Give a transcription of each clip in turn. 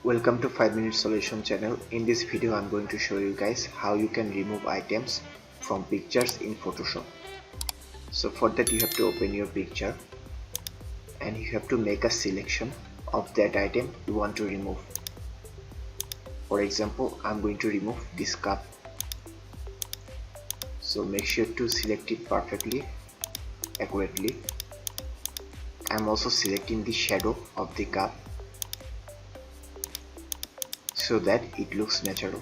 Welcome to 5 Minute Solution channel. In this video I'm going to show you guys how you can remove items from pictures in Photoshop. So for that you have to open your picture and you have to make a selection of that item you want to remove. For example, I'm going to remove this cup. So make sure to select it perfectly, accurately. I'm also selecting the shadow of the cup so that it looks natural.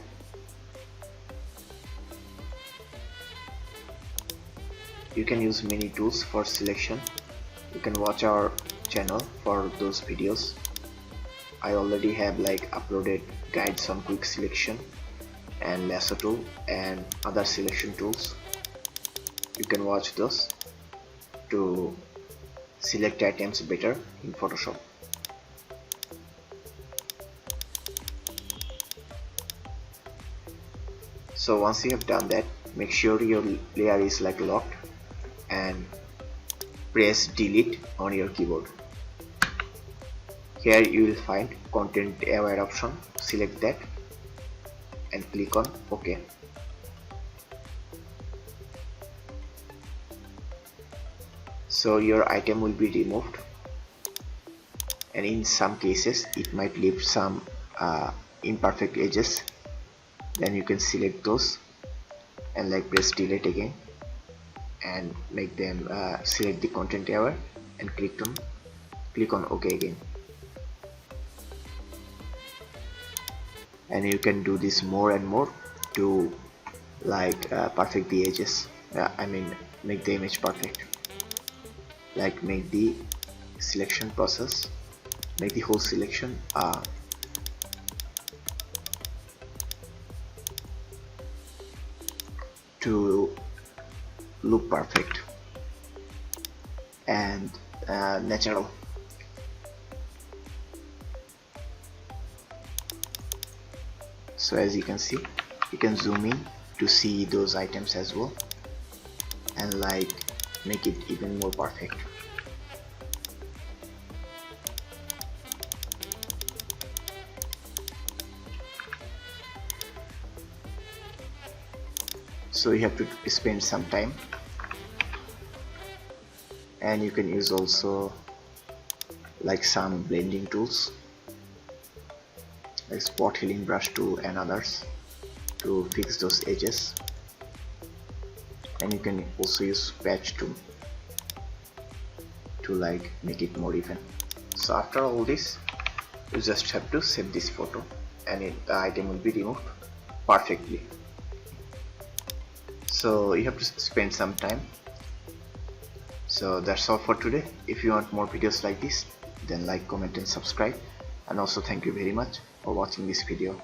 You can use many tools for selection. You can watch our channel for those videos. I already have uploaded guides on quick selection and lasso tool and other selection tools. You can watch those to select items better in Photoshop. So once you have done that, make sure your layer is locked and press delete on your keyboard. Here you will find content aware option. Select that and click on OK. So your item will be removed, and in some cases it might leave some imperfect edges. Then you can select those and press delete again and make them select the content aware and click on OK again. And you can do this more and more to perfect the edges. Make the image perfect. Make the selection process, make the whole selection to look perfect and natural. So as you can see, you can zoom in to see those items as well and make it even more perfect. So you have to spend some time, and you can use also some blending tools like spot healing brush tool and others to fix those edges. And you can also use patch tool to make it more even. So after all this, you just have to save this photo and the item will be removed perfectly. So you have to spend some time. So that's all for today. If you want more videos like this, then like, comment and subscribe. And also thank you very much for watching this video.